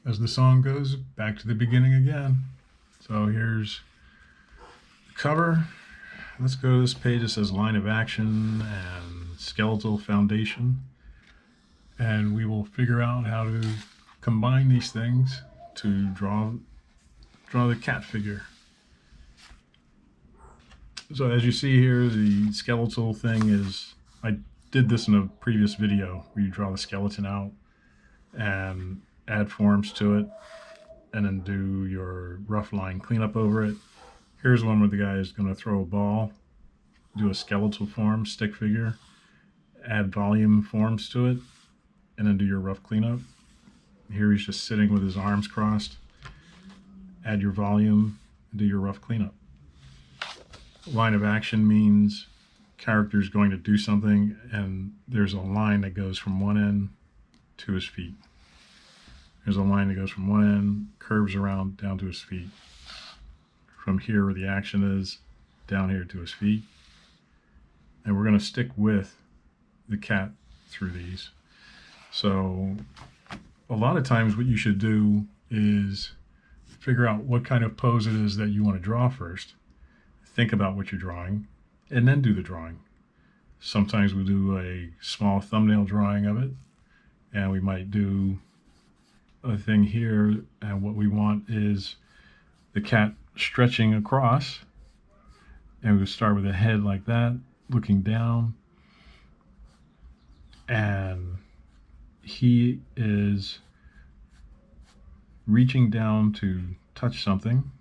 as the song goes, back to the beginning again. So here's the cover. Let's go to this page that says line of action and skeletal foundation. And we will figure out how to combine these things to draw the cat figure. So as you see here, the skeletal thing is, I did this in a previous video where you draw the skeleton out and add forms to it and then do your rough line cleanup over it. Here's one where the guy is going to throw a ball, do a skeletal form, stick figure, add volume forms to it, and then do your rough cleanup. Here he's just sitting with his arms crossed. Add your volume, and do your rough cleanup. Line of action means character's going to do something and there's a line that goes from one end to his feet. There's a line that goes from one end, curves around down to his feet. From here where the action is, down here to his feet. And we're going to stick with the cat through these. So a lot of times what you should do is figure out what kind of pose it is that you want to draw first. Think about what you're drawing and then do the drawing. Sometimes we do a small thumbnail drawing of it, and we might do a thing here, and what we want is the cat stretching across, and we'll start with a head like that, looking down, and he is reaching down to touch something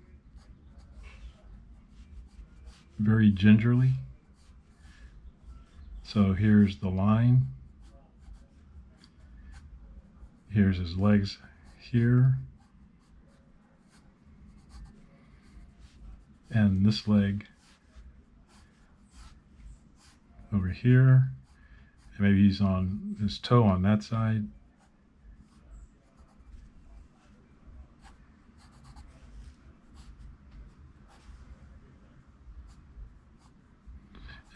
very gingerly. So here's the line. Here's his legs here. And this leg over here. And maybe he's on his toe on that side.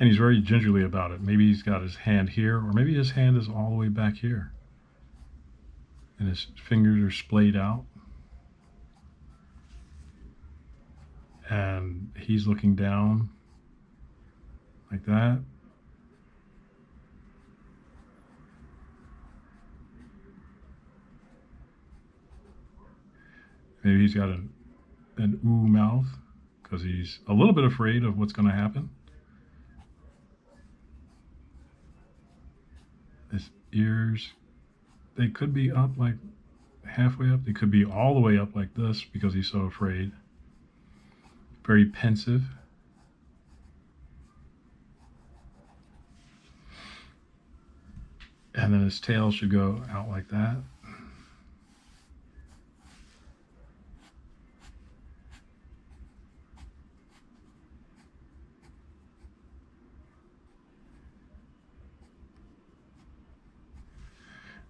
And he's very gingerly about it. Maybe he's got his hand here, or maybe his hand is all the way back here. And his fingers are splayed out. And he's looking down like that. Maybe he's got an ooh mouth because he's a little bit afraid of what's going to happen. His ears, they could be up like halfway up. They could be all the way up like this because he's so afraid. Very pensive. And then his tail should go out like that.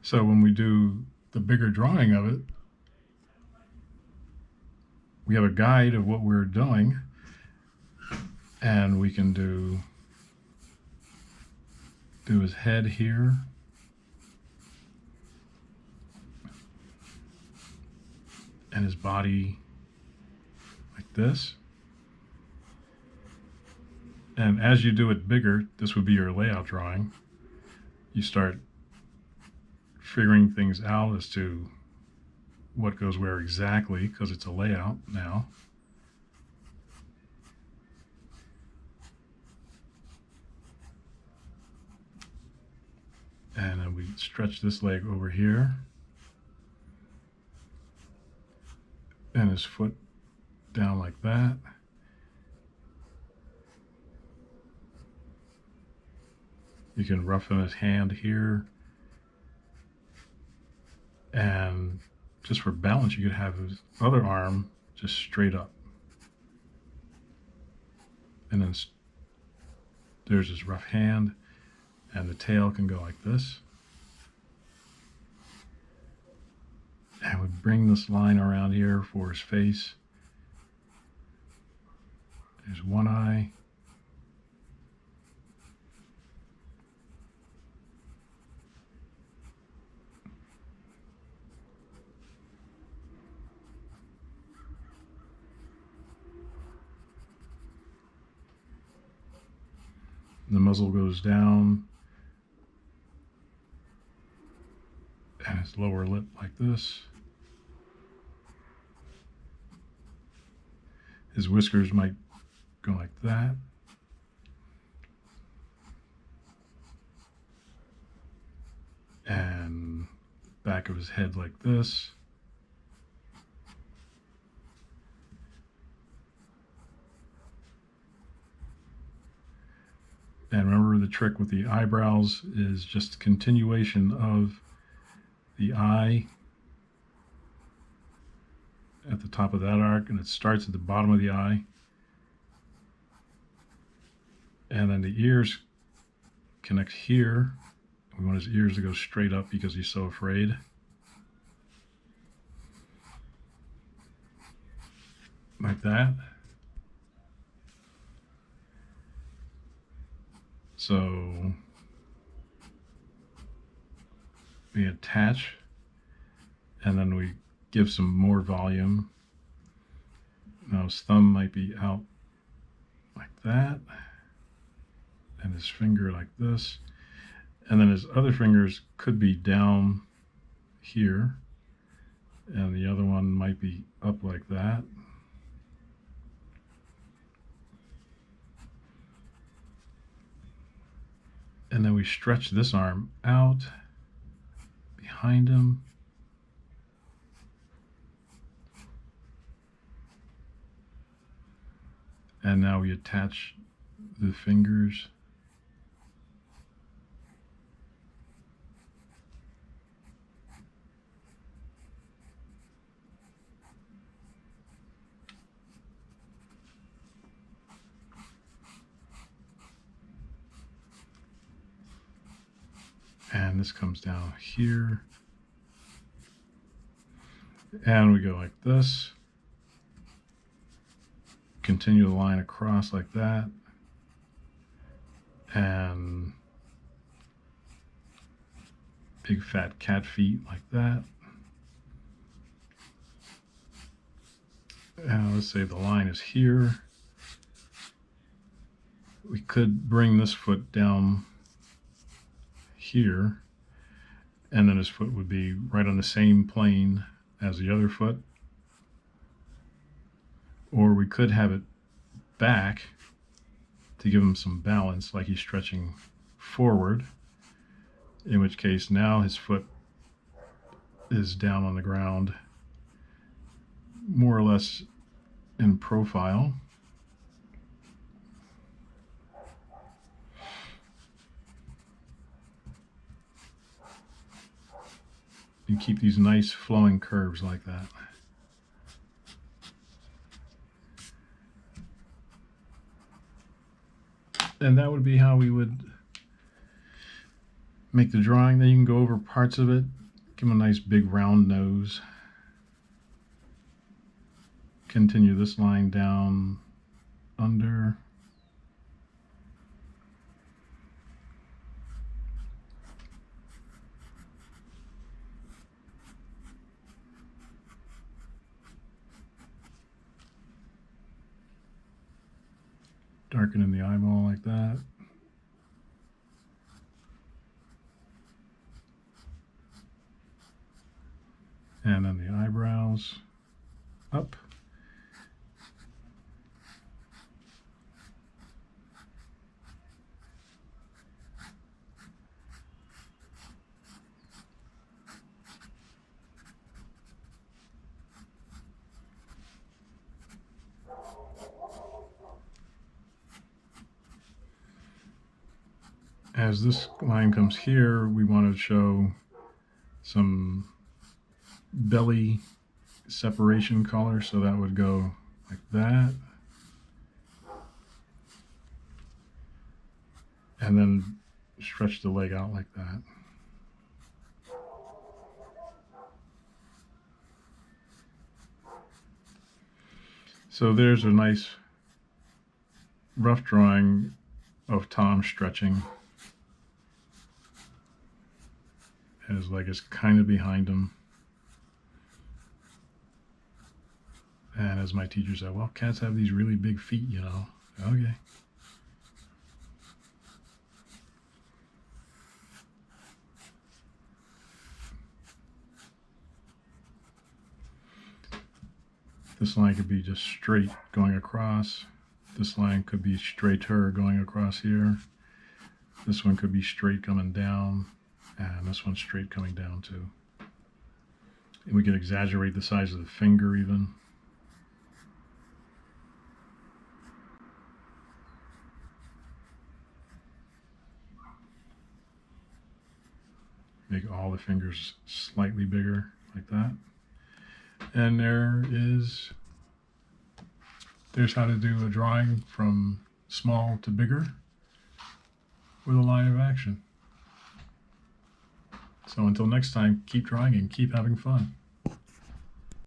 So when we do the bigger drawing of it, we have a guide of what we're doing, and we can do his head here, and his body like this. And as you do it bigger, this would be your layout drawing. You start figuring things out as to what goes where exactly, because it's a layout now. And then we stretch this leg over here. And his foot down like that. You can roughen his hand here. And just for balance, you could have his other arm just straight up. And then there's his rough hand, and the tail can go like this. And we bring this line around here for his face. There's one eye. The muzzle goes down, and his lower lip like this. His whiskers might go like that. And back of his head like this. And remember, the trick with the eyebrows is just continuation of the eye at the top of that arc, and it starts at the bottom of the eye. And then the ears connect here. We want his ears to go straight up because he's so afraid. Like that. So we attach, and then we give some more volume. Now his thumb might be out like that, and his finger like this, and then his other fingers could be down here, and the other one might be up like that. And then we stretch this arm out behind him. And now we attach the fingers. And this comes down here. And we go like this. Continue the line across like that. And big fat cat feet like that. And let's say the line is here. We could bring this foot down here, and then his foot would be right on the same plane as the other foot. Or we could have it back to give him some balance, like he's stretching forward, in which case now his foot is down on the ground, more or less in profile. You keep these nice flowing curves like that. And that would be how we would make the drawing. Then you can go over parts of it, give him a nice big round nose. Continue this line down under. Darken in the eyeball like that. And then the eyebrows up. As this line comes here, we want to show some belly separation color, so that would go like that. And then stretch the leg out like that. So there's a nice rough drawing of Tom stretching. And his leg is kind of behind him. And as my teacher said, well, cats have these really big feet, you know. Okay. This line could be just straight going across. This line could be straighter going across here. This one could be straight coming down, and this one's straight coming down too. And we could exaggerate the size of the finger even. Make all the fingers slightly bigger, like that. And there's how to do a drawing from small to bigger with a line of action. So until next time, keep drawing and keep having fun.